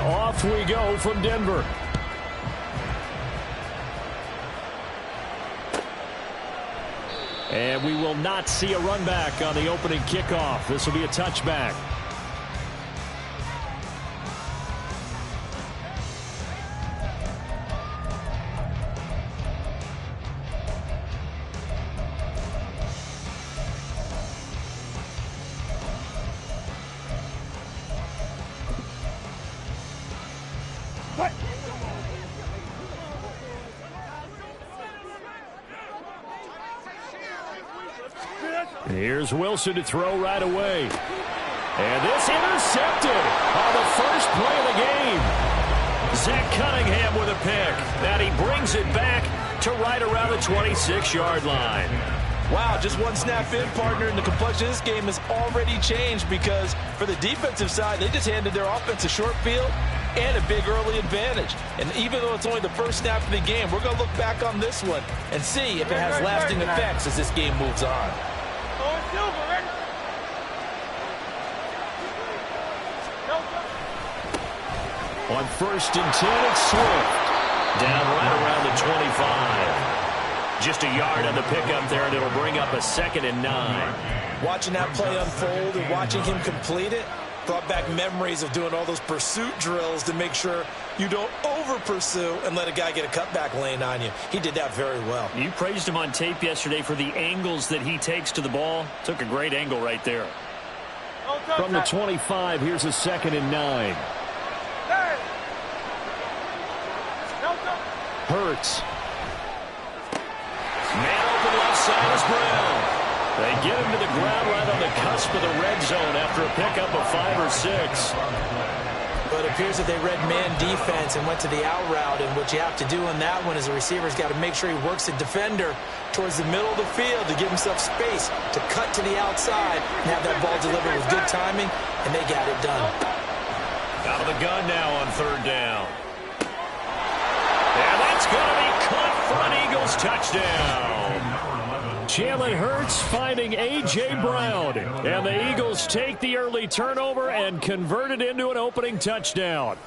Off we go from Denver. And we will not see a run back on the opening kickoff. This will be a touchback. Here's Wilson to throw right away. And this intercepted on the first play of the game. Zach Cunningham with a pick. And he brings it back to right around the 26-yard line. Wow, just one snap in, partner, and the complexion of this game has already changed because for the defensive side, they just handed their offense a short field and a big early advantage. And even though it's only the first snap of the game, we're going to look back on this one and see if it has lasting effects as this game moves on. On 1st and 10, it's Swift. Down right around the 25. Just a yard on the pickup there, and it'll bring up a 2nd and 9. Watching that play unfold and watching him complete it brought back memories of doing all those pursuit drills to make sure you don't over-pursue and let a guy get a cutback lane on you. He did that very well. You praised him on tape yesterday for the angles that he takes to the ball. Took a great angle right there. From the 25, here's a 2nd and 9. Hurts. Man open left side is Brown. They get him to the ground right on the cusp of the red zone after a pickup of 5 or 6. But it appears that they read man defense and went to the out route. And what you have to do on that one is the receiver's got to make sure he works the defender towards the middle of the field to give himself space to cut to the outside and have that ball delivered with good timing, and they got it done. Out of the gun now on 3rd down. And that's going to be caught for an Eagles touchdown. Jalen Hurts finding A.J. Brown. And the Eagles take the early turnover and convert it into an opening touchdown.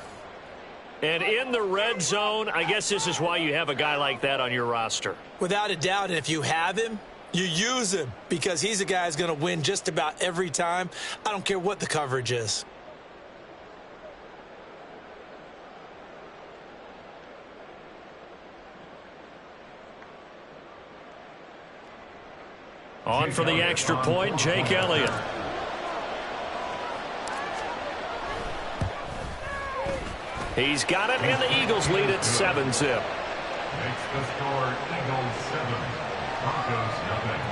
And in the red zone, I guess this is why you have a guy like that on your roster. Without a doubt, and if you have him, you use him because he's a guy who's going to win just about every time. I don't care what the coverage is. On for the extra point, Jake Elliott. He's got it, and the Eagles lead at 7-zip. Makes the score Eagles 7, Broncos nothing.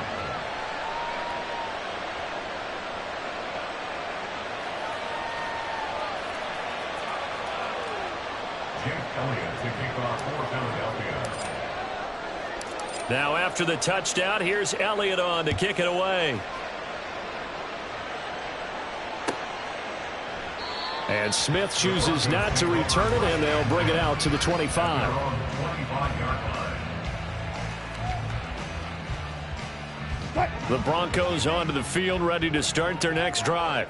Jake Elliott to kick off for Philadelphia. Now after the touchdown, here's Elliott on to kick it away. And Smith chooses not to return it, and they'll bring it out to the 25. The Broncos onto the field, ready to start their next drive.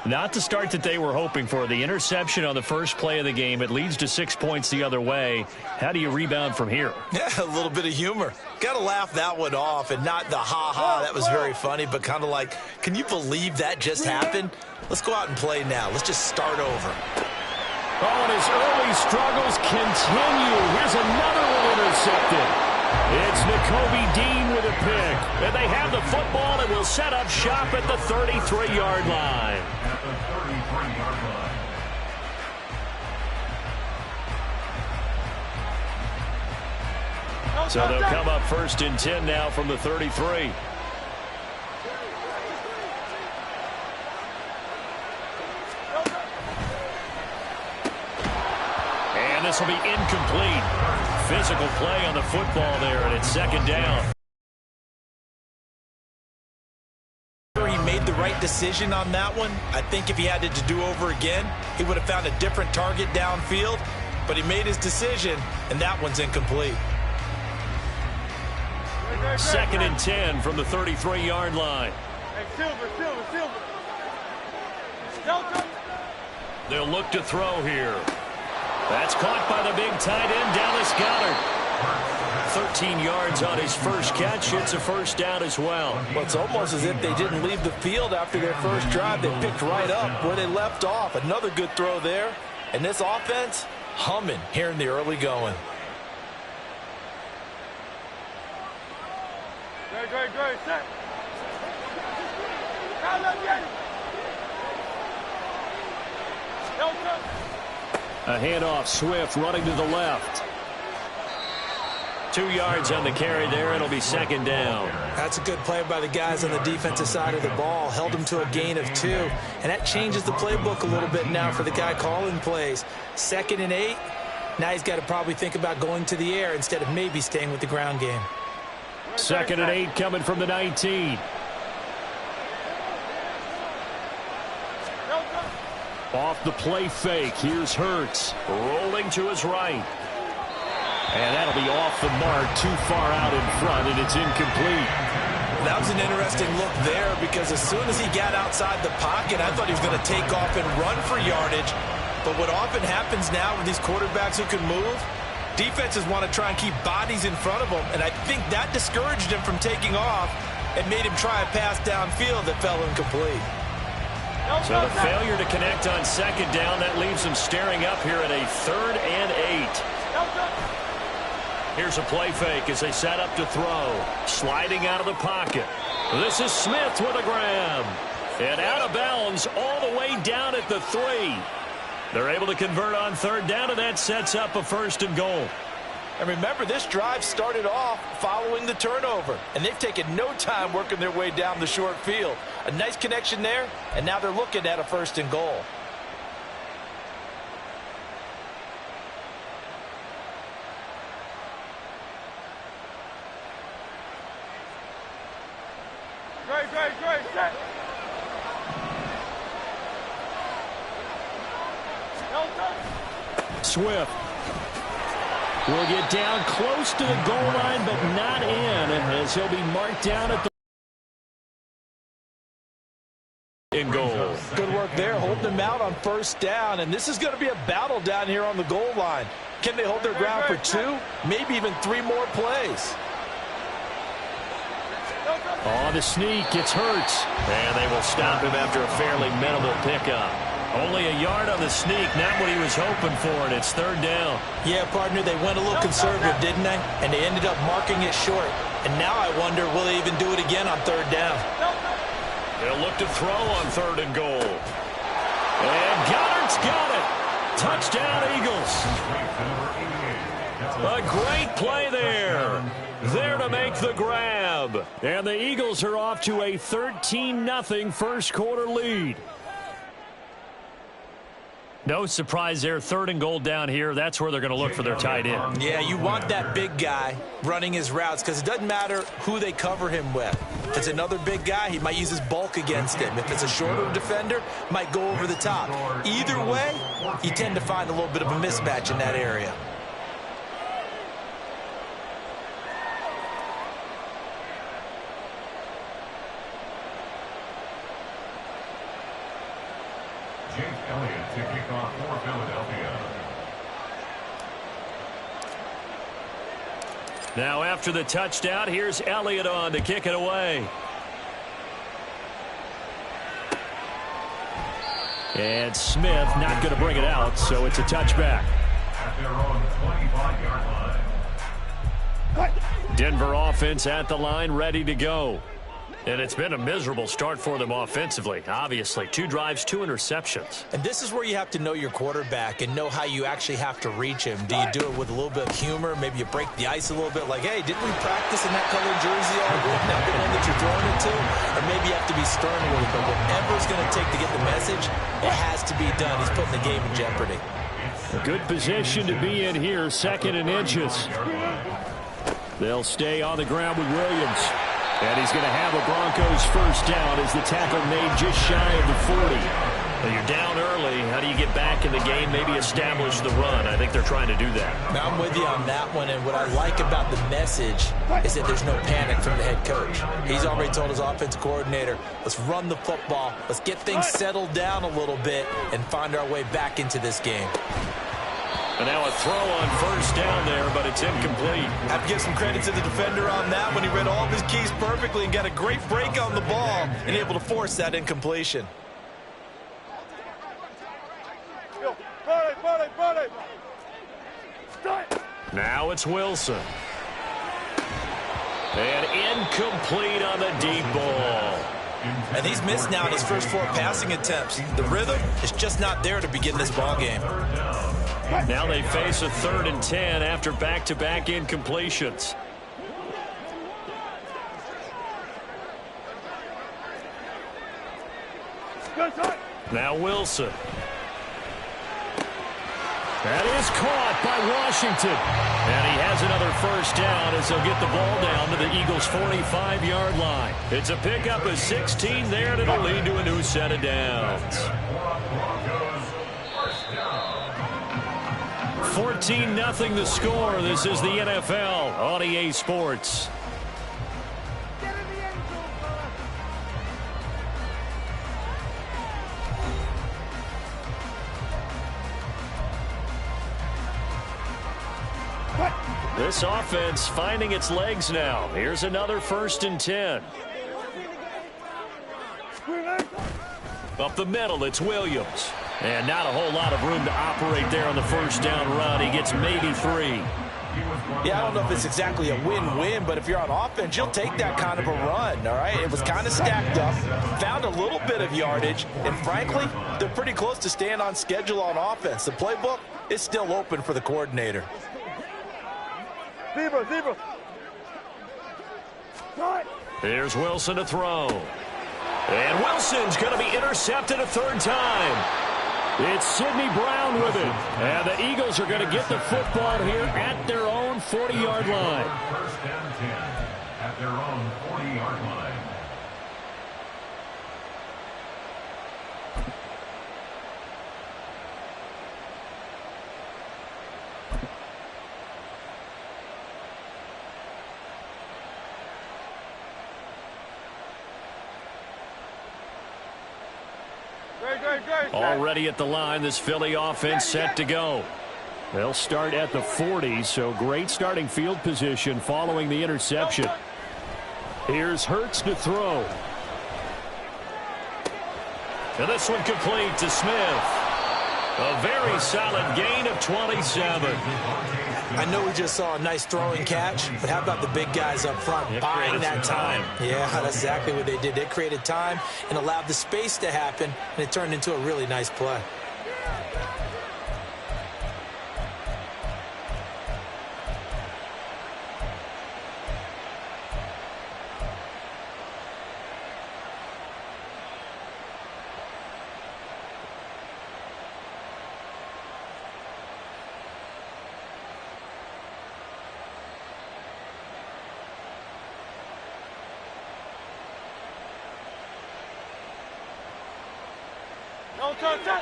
Not the start that they were hoping for. The interception on the first play of the game. It leads to 6 points the other way. How do you rebound from here? Yeah, a little bit of humor. Got to laugh that one off, and not the ha-ha. That was very funny, but kind of like, can you believe that just happened? Let's go out and play now. Let's just start over. Oh, and his early struggles continue. Here's another one intercepted. It's Nakobe Dean with a pick. And they have the football and will set up shop at the 33-yard line. At the 33-yard line. So they'll come up 1st and 10 now from the 33. And this will be incomplete. Physical play on the football there, and it's 2nd down. He made the right decision on that one. I think if he had it to do over again, he would have found a different target downfield. But he made his decision, and that one's incomplete. 2nd and 10 from the 33-yard line. Hey, Silver. They'll look to throw here. That's caught by the big tight end, Dallas Goedert. 13 yards on his first catch. It's a first down as well. Well, it's almost as if they didn't leave the field after their first drive. They picked right up where they left off. Another good throw there. And this offense, humming here in the early going. Great, set. A handoff, Swift running to the left. 2 yards on the carry there. It'll be second down. That's a good play by the guys on the defensive side of the ball. Held them to a gain of 2. And that changes the playbook a little bit now for the guy calling plays. 2nd and 8. Now he's got to probably think about going to the air instead of maybe staying with the ground game. 2nd and 8 coming from the 19. Off the play fake. Here's Hurts. Rolling to his right. And that'll be off the mark, too far out in front, and it's incomplete. That was an interesting look there because as soon as he got outside the pocket, I thought he was going to take off and run for yardage. But what often happens now with these quarterbacks who can move, defenses want to try and keep bodies in front of them, and I think that discouraged him from taking off and made him try a pass downfield that fell incomplete. So the failure to connect on second down, that leaves him staring up here at a 3rd and 8. Here's a play fake as they set up to throw. Sliding out of the pocket. This is Smith with a grab. And out of bounds all the way down at the 3. They're able to convert on 3rd down, and that sets up a 1st and goal. And remember, this drive started off following the turnover. And they've taken no time working their way down the short field. A nice connection there, and now they're looking at a 1st and goal. Great, set. Swift will get down close to the goal line, but not in, as he'll be marked down at the in goal. Good work there, holding them out on 1st down, and this is going to be a battle down here on the goal line. Can they hold their ground for 2, maybe even 3 more plays? On the sneak, it's Hurts. And they will stop him after a fairly minimal pickup. Only a yard on the sneak, not what he was hoping for, and it's 3rd down. Yeah, partner, they went a little conservative, didn't they? And they ended up marking it short. And now I wonder, will they even do it again on 3rd down? They'll look to throw on 3rd and goal. And Goddard's got it. Touchdown, Eagles. A great play there. There to make the grab. And the Eagles are off to a 13-0 first quarter lead. No surprise there. 3rd and goal down here. That's where they're going to look for their tight end. Yeah, you want that big guy running his routes because it doesn't matter who they cover him with. If it's another big guy, he might use his bulk against him. If it's a shorter defender, might go over the top. Either way, you tend to find a little bit of a mismatch in that area. Jake Elliott to kick off for Philadelphia. Now after the touchdown, here's Elliott on to kick it away. And Smith not going to bring it out, so it's a touchback. At their own 25-yard line. Denver offense at the line, ready to go. And it's been a miserable start for them offensively, obviously. 2 drives, 2 interceptions. And this is where you have to know your quarterback and know how you actually have to reach him. Do you do it with a little bit of humor? Maybe you break the ice a little bit like, hey, didn't we practice in that colored jersey all week? Not the one that you're throwing it to? Or maybe you have to be stern with it. But whatever it's going to take to get the message, it has to be done. He's putting the game in jeopardy. A good position to be in here, 2nd and inches. They'll stay on the ground with Williams. And he's going to have a Broncos first down as the tackle made just shy of the 40. Well, you're down early. How do you get back in the game, maybe establish the run? I think they're trying to do that. Now, I'm with you on that one, and what I like about the message is that there's no panic from the head coach. He's already told his offensive coordinator, let's run the football, let's get things settled down a little bit and find our way back into this game. And now a throw on first down there, but it's incomplete. I have to give some credit to the defender on that when he read all of his keys perfectly and got a great break on the ball and able to force that incompletion. Now it's Wilson. And incomplete on the deep ball. And he's missed now in his first 4 passing attempts. The rhythm is just not there to begin this ball game. Now they face a 3rd and 10 after back-to-back incompletions. Now Wilson. That is caught by Washington. And he has another first down as they'll get the ball down to the Eagles' 45-yard line. It's a pickup of 16 there, and it'll lead to a new set of downs. 14-0 the score. This is the NFL on EA Sports. This offense finding its legs now. Here's another 1st and 10. Up the middle, it's Williams. And not a whole lot of room to operate there on the first down run. He gets maybe 3. Yeah, I don't know if it's exactly a win-win, but if you're on offense, you'll take that kind of a run, all right? It was kind of stacked up, found a little bit of yardage, and frankly, they're pretty close to staying on schedule on offense. The playbook is still open for the coordinator. Zebra. Here's Wilson to throw. And Wilson's going to be intercepted a 3rd time. It's Sidney Brown with it. And the Eagles are going to get the football here at their own 40-yard line. 1st and 10 at their own 40-yard line. Already at the line, this Philly offense set to go. They'll start at the 40, so great starting field position following the interception. Here's Hurts to throw. And this one complete to Smith. A very solid gain of 27. I know we just saw a nice throwing catch, but how about the big guys up front buying that time? Yeah, that's exactly what they did. They created time and allowed the space to happen, and it turned into a really nice play.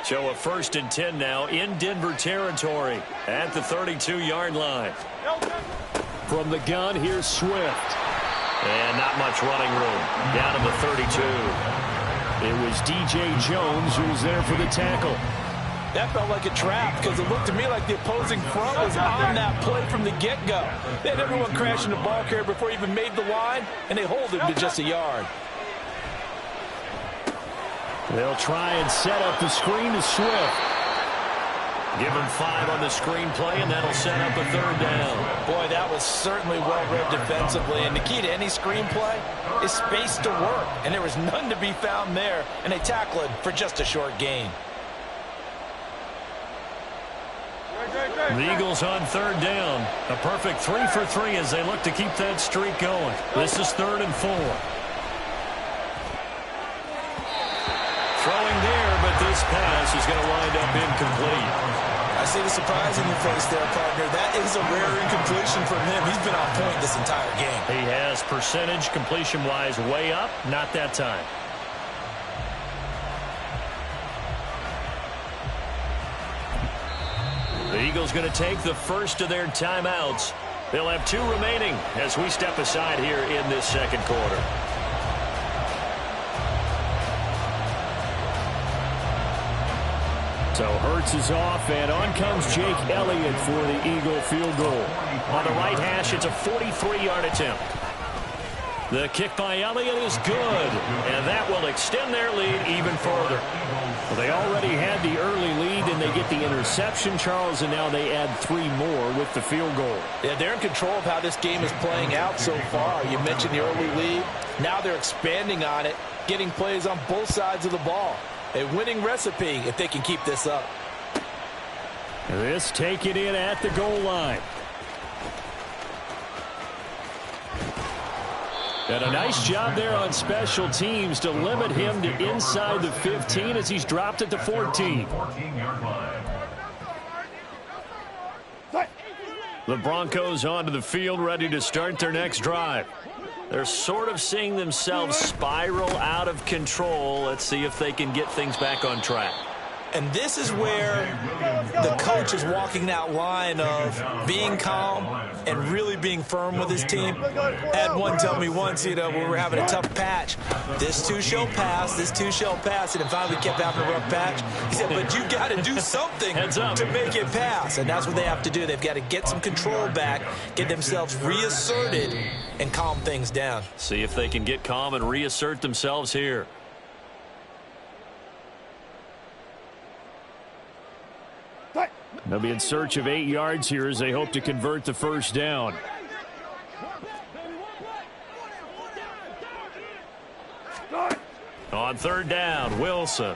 So a 1st and 10 now in Denver territory at the 32-yard line. From the gun, here's Swift. And not much running room. Down to the 32. It was D.J. Jones who was there for the tackle. That felt like a trap because it looked to me like the opposing front was on that play from the get-go. They had everyone crashing the ball carrier before he even made the line, and they hold him to just a yard. They'll try and set up the screen to Swift. Give him 5 on the screen play, and that'll set up a 3rd down. Boy, that was certainly well-read defensively, and the key to any screen play is space to work, and there was none to be found there, and they tackle it for just a short gain. The Eagles on 3rd down. A perfect 3 for 3 as they look to keep that streak going. This is 3rd and 4. Throwing there, but this pass is going to wind up incomplete. I see the surprise in your face there, partner. That is a rare incompletion from him. He's been on point this entire game. He has percentage completion-wise way up. Not that time. The Eagles going to take the first of their timeouts. They'll have 2 remaining as we step aside here in this second quarter. So Hurts is off, and on comes Jake Elliott for the Eagle field goal. On the right hash, it's a 43-yard attempt. The kick by Elliott is good, and that will extend their lead even further. Well, they already had the early lead, and they get the interception, Charles, and now they add 3 more with the field goal. Yeah, they're in control of how this game is playing out so far. You mentioned the early lead. Now they're expanding on it, getting plays on both sides of the ball. A winning recipe if they can keep this up. This taken in at the goal line. And a nice job there on special teams to limit him to inside the 15 as he's dropped at the 14. The Broncos onto the field, ready to start their next drive. They're sort of seeing themselves spiral out of control. Let's see if they can get things back on track. And this is where the coach is walking that line of being calm and really being firm with his team. I had one tell me once, when we were having a tough patch, this too shall pass, this too shall pass. And finally kept having a rough patch. He said, but you got to do something to make it pass. And that's what they have to do. They've got to get some control back, get themselves reasserted, and calm things down. See if they can get calm and reassert themselves here. They'll be in search of 8 yards here as they hope to convert the first down. On 3rd down, Wilson.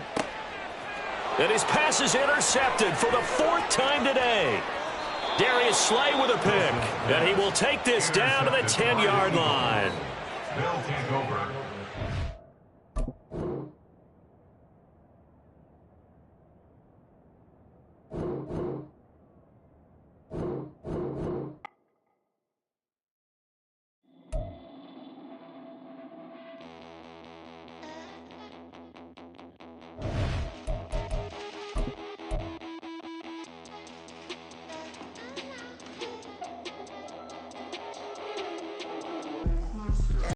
And his pass is intercepted for the 4th time today. Darius Slay with a pick. And he will take this down to the 10-yard line. They'll take over